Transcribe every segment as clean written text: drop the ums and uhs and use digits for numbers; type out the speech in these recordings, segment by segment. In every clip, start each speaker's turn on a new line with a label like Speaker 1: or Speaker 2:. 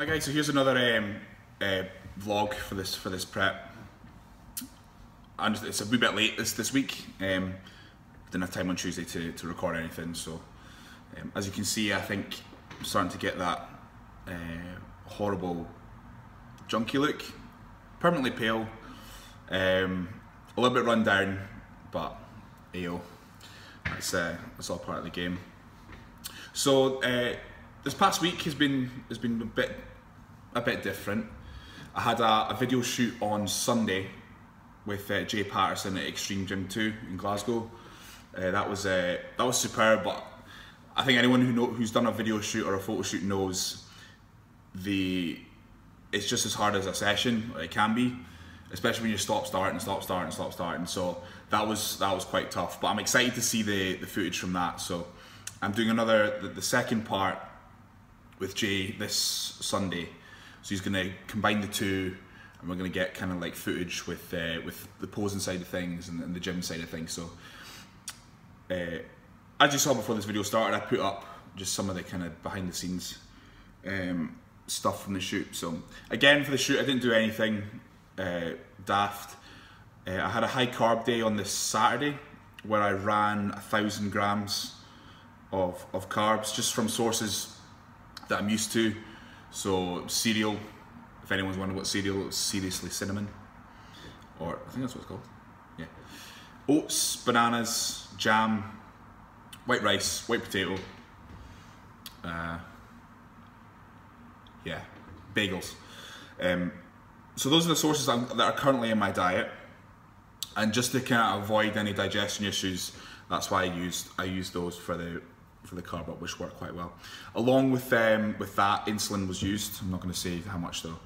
Speaker 1: Hi guys, so here's another vlog for this prep. And it's a wee bit late this week. Didn't have time on Tuesday to record anything, so as you can see, I think I'm starting to get that horrible junky look. Permanently pale, a little bit run down, but ayo, that's all part of the game. So this past week has been a bit different. I had a video shoot on Sunday with Jay Paterson at Extreme Gym 2 in Glasgow. That was superb, but I think anyone who's done a video shoot or a photo shoot knows it's just as hard as a session, or it can be, especially when you stop starting. So that was quite tough, but I'm excited to see the footage from that. So I'm doing the second part with Jay this Sunday. So he's going to combine the two, and we're going to get kind of like footage with the posing side of things and the gym side of things. So as you saw before this video started, I put up just some of the kind of behind the scenes stuff from the shoot. So again, for the shoot, I didn't do anything daft. I had a high carb day on this Saturday where I ran 1,000 grams of carbs just from sources that I'm used to. So cereal, if anyone's wondering what cereal, it's seriously cinnamon, or I think that's what it's called. Yeah, oats, bananas, jam, white rice, white potato. Yeah, bagels. So those are the sources that are currently in my diet, and just to kind of avoid any digestion issues, that's why I used those for the carb up, which worked quite well. Along with that, insulin was used. I'm not going to say how much though,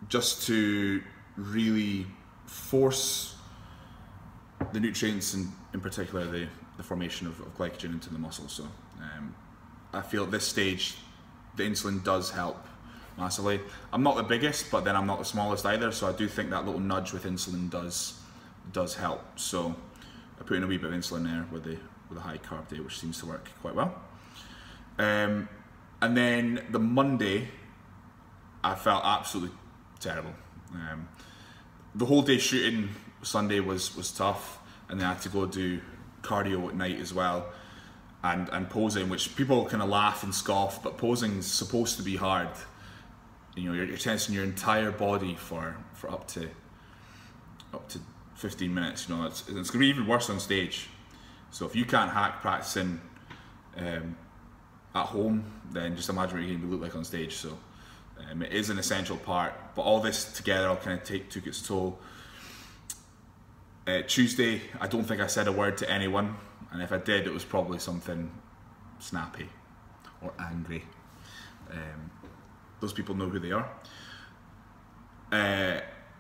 Speaker 1: just to really force the nutrients and in particular the formation of glycogen into the muscle. So I feel at this stage the insulin does help massively. I'm not the biggest, but then I'm not the smallest either, so I do think that little nudge with insulin does help. So I put in a wee bit of insulin there with a high carb day, which seems to work quite well. And then the Monday, I felt absolutely terrible. The whole day shooting Sunday was tough, and then I had to go do cardio at night as well, and posing, which people kind of laugh and scoff, but posing's supposed to be hard. You know, you're tensing your entire body for up to 15 minutes. You know, it's going to be even worse on stage. So if you can't hack practicing at home, then just imagine what you're going to look like on stage. So it is an essential part, but all this together all kind of took its toll. Tuesday, I don't think I said a word to anyone, and if I did, it was probably something snappy or angry. Those people know who they are.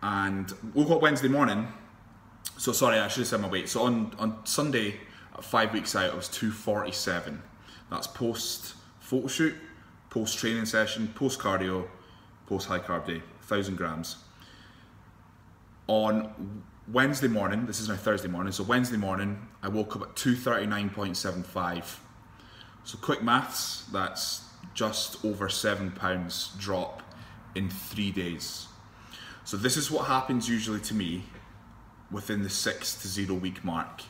Speaker 1: And woke up Wednesday morning. So sorry, I should have said my weight. So on Sunday, at 5 weeks out, I was 247. That's post photo shoot, post training session, post cardio, post high carb day, 1,000 grams. On Wednesday morning, this is now Thursday morning, so Wednesday morning, I woke up at 239.75. So quick maths, that's just over 7 pounds drop in 3 days. So this is what happens usually to me within the 6 to 0 week mark,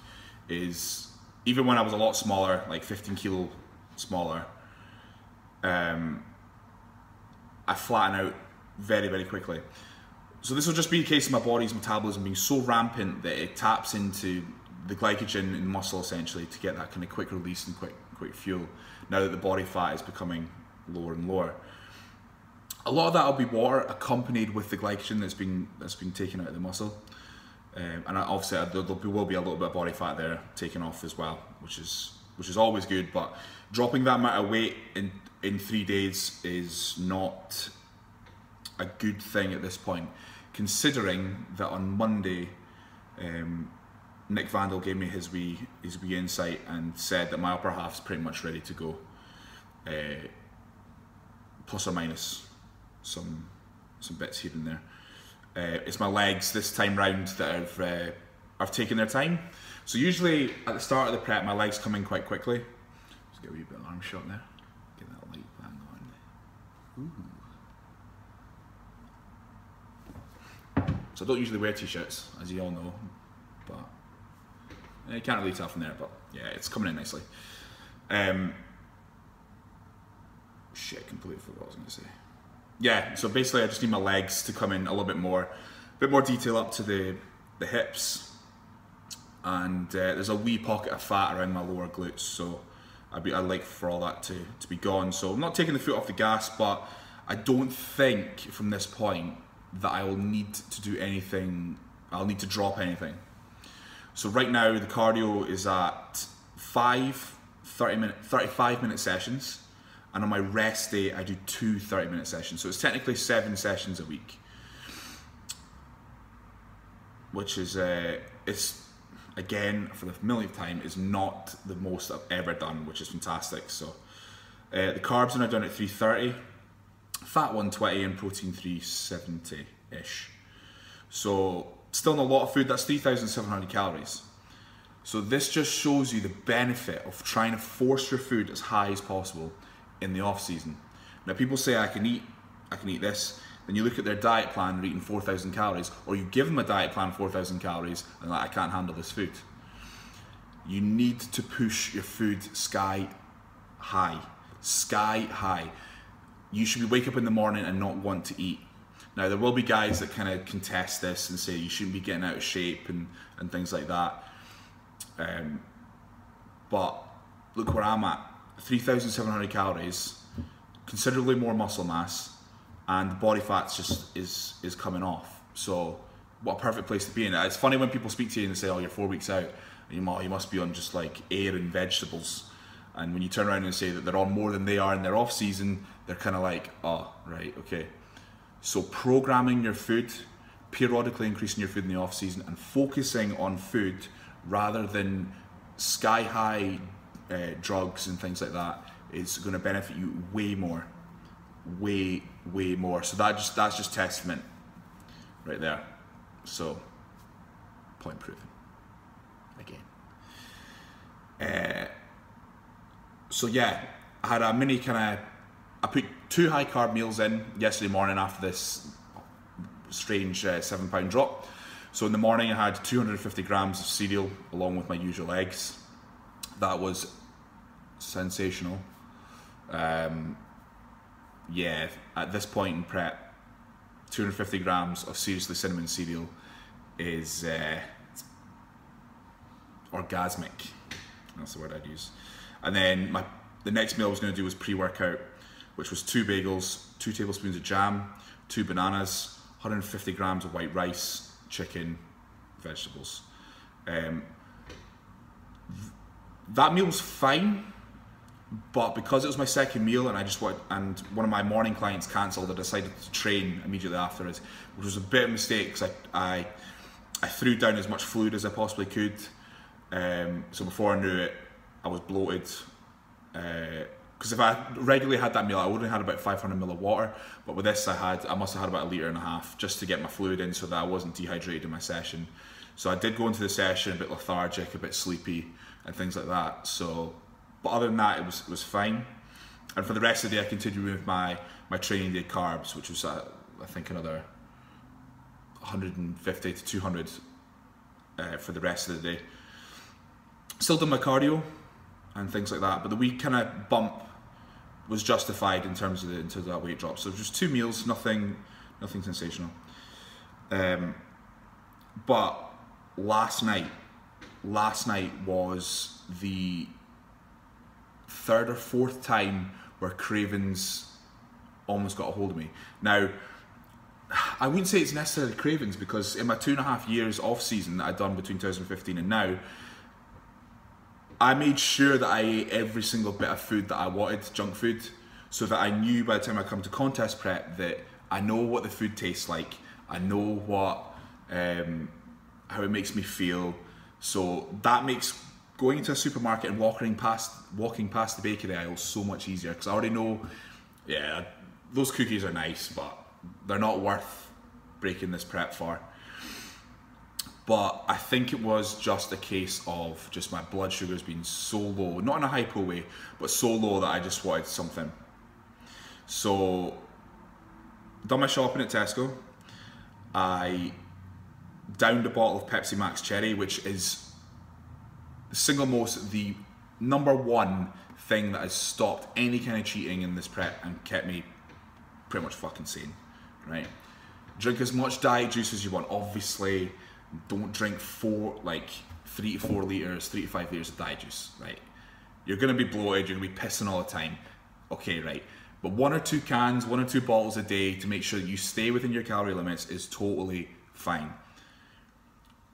Speaker 1: is even when I was a lot smaller, like 15 kilo smaller, I flatten out very, very quickly. So this will just be a case of my body's metabolism being so rampant that it taps into the glycogen in muscle essentially to get that kind of quick release and quick fuel, now that the body fat is becoming lower and lower. A lot of that will be water accompanied with the glycogen that's been taken out of the muscle. And obviously there will be a little bit of body fat there taken off as well, which is always good, but dropping that amount of weight in 3 days is not a good thing at this point, considering that on Monday Nick Vandal gave me his wee insight and said that my upper half's pretty much ready to go, plus or minus some bits here and there. It's my legs this time round that have taken their time. So usually at the start of the prep, my legs come in quite quickly. Just get a wee bit of arm shot there. Get that light bang on. So I don't usually wear t-shirts, as you all know, but you can't really tell from there, but yeah, it's coming in nicely. Shit, completely forgot what I was going to say. Yeah, so basically I just need my legs to come in a little bit more detail up to the hips, and there's a wee pocket of fat around my lower glutes, so I'd like for all that to be gone. So I'm not taking the foot off the gas, but I don't think from this point that I will need to do anything, I'll need to drop anything. So right now the cardio is at 35-minute sessions, and on my rest day I do 2 30-minute sessions. So it's technically 7 sessions a week, which is, it's, again, for the millionth time, is not the most I've ever done, which is fantastic. So the carbs are now done at 330, fat 120 and protein 370-ish. So still not a lot of food, that's 3,700 calories. So this just shows you the benefit of trying to force your food as high as possible in the off season. Now people say I can eat this, then you look at their diet plan, they're eating 4,000 calories, or you give them a diet plan 4,000 calories and like, I can't handle this food. You need to push your food sky high. Sky high. You should be wake up in the morning and not want to eat. Now there will be guys that kind of contest this and say you shouldn't be getting out of shape and things like that. But look where I'm at. 3,700 calories, considerably more muscle mass, and the body fat's just is coming off. So what a perfect place to be in. It's funny when people speak to you and they say, oh, you're 4 weeks out, and you must be on just like air and vegetables. And when you turn around and say that they're on more than they are in their off season, they're kind of like, oh, right, okay. So programming your food, periodically increasing your food in the off season, and focusing on food rather than sky high drugs and things like that is going to benefit you way more, way more. So that's just testament right there. So point proven again. So yeah, I had a mini I put 2 high carb meals in yesterday morning after this strange 7 pound drop. So in the morning I had 250 grams of cereal along with my usual eggs. That was sensational. Yeah, at this point in prep, 250 grams of seriously cinnamon cereal is orgasmic. That's the word I'd use. And then the next meal I was going to do was pre-workout, which was 2 bagels, 2 tablespoons of jam, 2 bananas, 150 grams of white rice, chicken, vegetables. That meal was fine, but because it was my second meal and and one of my morning clients cancelled, I decided to train immediately afterwards, which was a bit of a mistake because I threw down as much fluid as I possibly could. So before I knew it, I was bloated. Because if I regularly had that meal, I would have had about 500 ml of water. But with this, I must have had about 1.5 liters just to get my fluid in so that I wasn't dehydrated in my session. So I did go into the session a bit lethargic, a bit sleepy, and things like that. So, but other than that, it was fine. And for the rest of the day, I continued with my training day carbs, which was I think another 150 to 200 for the rest of the day. Still done my cardio and things like that, but the wee kind of bump was justified in terms of that weight drop. So it was just 2 meals, nothing sensational. But last night was the 3rd or 4th time where cravings almost got a hold of me. Now, I wouldn't say it's necessarily cravings, because in my 2.5 years off season that I'd done between 2015 and now, I made sure that I ate every single bit of food that I wanted, junk food, so that I knew by the time I come to contest prep that I know what the food tastes like, I know what how it makes me feel. So that makes going into a supermarket and walking past the bakery aisle so much easier, because I already know, yeah, those cookies are nice, but they're not worth breaking this prep for. But I think it was just a case of just my blood sugars being so low, not in a hypo way, but so low that I just wanted something. So done my shopping at Tesco. I downed a bottle of Pepsi Max Cherry, which is the number one thing that has stopped any kind of cheating in this prep and kept me pretty much fucking sane, right? Drink as much diet juice as you want. Obviously, don't drink 3 to 4 litres, 3 to 5 litres of diet juice, right? You're gonna be bloated, you're gonna be pissing all the time. Okay, right. But 1 or 2 cans, 1 or 2 bottles a day to make sure that you stay within your calorie limits is totally fine.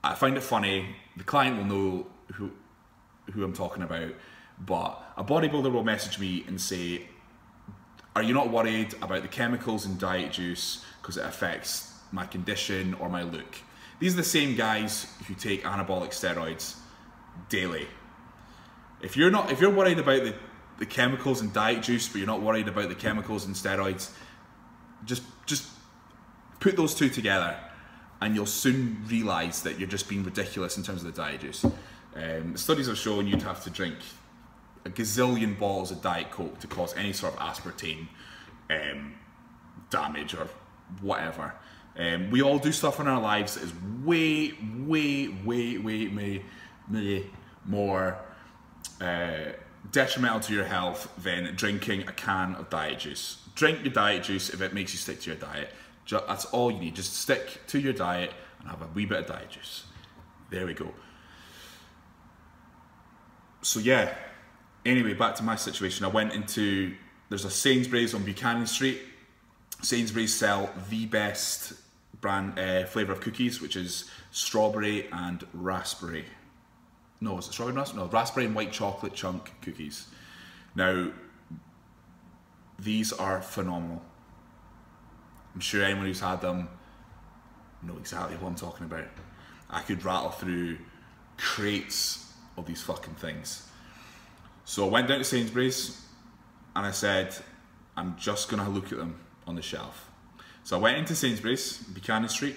Speaker 1: I find it funny, the client will know who I'm talking about, but a bodybuilder will message me and say, are you not worried about the chemicals in diet juice because it affects my condition or my look? These are the same guys who take anabolic steroids daily. If you're worried about the chemicals in diet juice, but you're not worried about the chemicals in steroids, just put those two together and you'll soon realise that you're just being ridiculous in terms of the diet juice. Studies have shown you'd have to drink a gazillion bottles of Diet Coke to cause any sort of aspartame damage or whatever. We all do stuff in our lives that is way more detrimental to your health than drinking a can of diet juice. Drink your diet juice if it makes you stick to your diet. That's all you need. Just stick to your diet and have a wee bit of diet juice. There we go. So yeah, anyway, back to my situation. I went into, there's a Sainsbury's on Buchanan Street. Sainsbury's sell the best brand flavour of cookies, which is strawberry and raspberry. No, is it strawberry and raspberry? No, raspberry and white chocolate chunk cookies. Now, these are phenomenal. I'm sure anyone who's had them know exactly what I'm talking about. I could rattle through crates of these fucking things. So I went down to Sainsbury's and I said, I'm just gonna look at them on the shelf. So I went into Sainsbury's, Buchanan Street,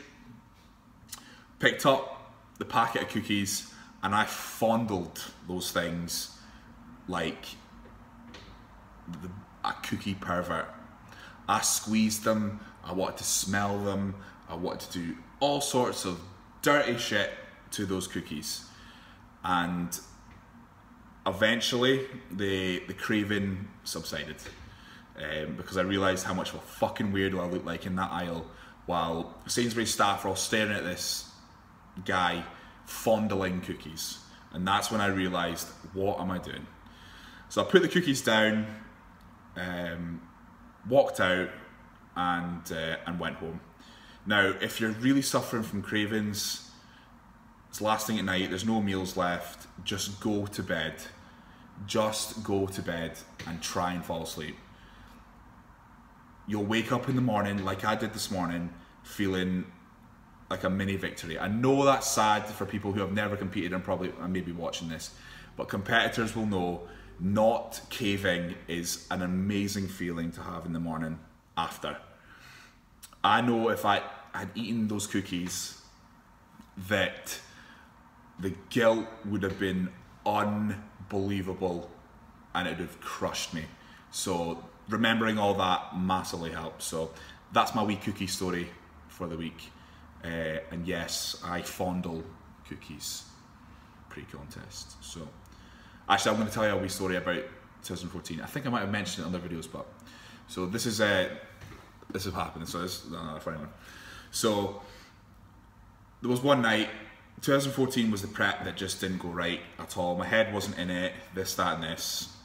Speaker 1: picked up the packet of cookies, and I fondled those things like a cookie pervert. I squeezed them, I wanted to smell them, I wanted to do all sorts of dirty shit to those cookies. And eventually the craving subsided because I realised how much of a fucking weirdo I looked like in that aisle while Sainsbury's staff were all staring at this guy fondling cookies. And that's when I realised, what am I doing? So I put the cookies down, walked out and went home. Now, if you're really suffering from cravings, it's last thing at night, there's no meals left, just go to bed. Just go to bed and try and fall asleep. You'll wake up in the morning, like I did this morning, feeling like a mini victory. I know that's sad for people who have never competed and probably maybe watching this, but competitors will know not caving is an amazing feeling to have in the morning after. I know if I had eaten those cookies that the guilt would have been unbelievable and it would have crushed me. So remembering all that massively helps. So that's my wee cookie story for the week. And yes, I fondle cookies pre-contest. So actually, I'm going to tell you a wee story about 2014. I think I might have mentioned it in other videos, but so this is what happened. So this is another funny one. So there was one night. 2014 was the prep that just didn't go right at all. My head wasn't in it. This, that, and this.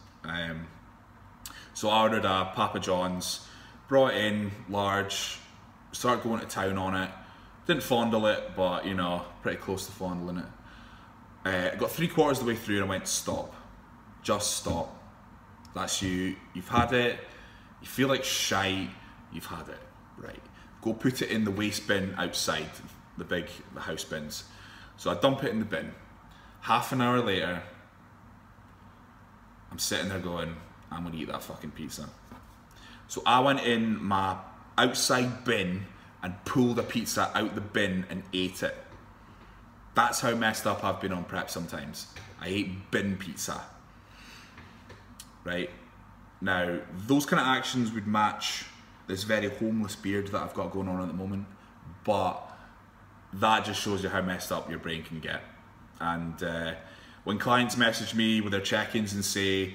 Speaker 1: So I ordered a Papa John's, brought it in large, started going to town on it. Didn't fondle it, but you know, pretty close to fondling it. I got 3/4 of the way through and I went, stop. Just stop. That's you. You've had it. You feel like shite. You've had it. Right. Go put it in the waste bin outside, the house bins. So I dump it in the bin. Half an hour later, I'm sitting there going, I'm gonna eat that fucking pizza. So I went in my outside bin and pulled a pizza out the bin and ate it. That's how messed up I've been on prep sometimes. I ate bin pizza. Right? Now, those kind of actions would match this very homeless beard that I've got going on at the moment, but that just shows you how messed up your brain can get. And when clients message me with their check-ins and say,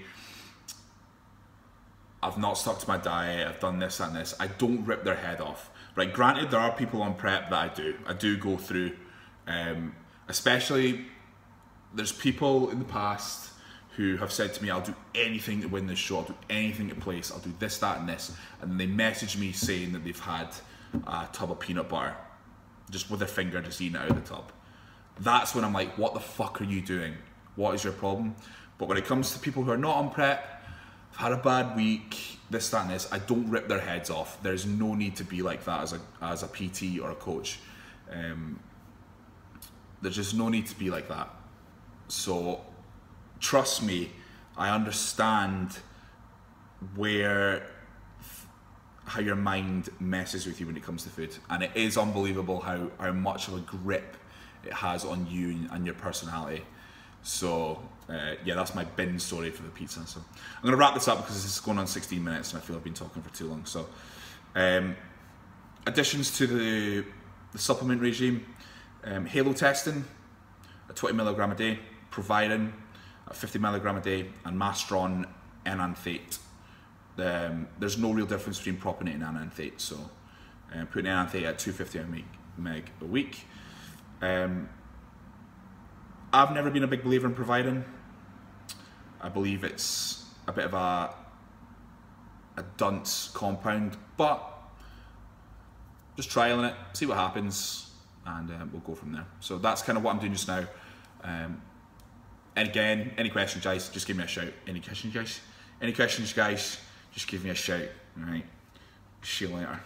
Speaker 1: I've not stuck to my diet, I've done this, that and this, I don't rip their head off. Right, granted, there are people on prep that I do go through, especially there's people in the past who have said to me, I'll do anything to win this show, I'll do anything to place, I'll do this, that and this, and then they message me saying that they've had a tub of peanut butter, just with their finger just eating it out of the tub. That's when I'm like, what the fuck are you doing? What is your problem? But when it comes to people who are not on prep, have had a bad week, this, that and this, I don't rip their heads off. There's no need to be like that as a PT or a coach. There's just no need to be like that. So trust me, I understand how your mind messes with you when it comes to food, and it is unbelievable how much of a grip it has on you and your personality. So yeah, that's my bin story for the pizza. So I'm going to wrap this up because this is going on 16 minutes and I feel I've been talking for too long. So additions to the supplement regime: halo testing at 20 milligram a day, providing at 50 milligram a day, and Mastron enanthate. There's no real difference between propionate and enanthate, so putting enanthate at 250 meg a week. I've never been a big believer in providing. I believe it's a bit of a dunce compound, but just trialing it, see what happens, and we'll go from there. So that's kind of what I'm doing just now. And again, any questions, guys, just give me a shout. Any questions, guys? Any questions, guys? Just give me a shout. All right. See you later.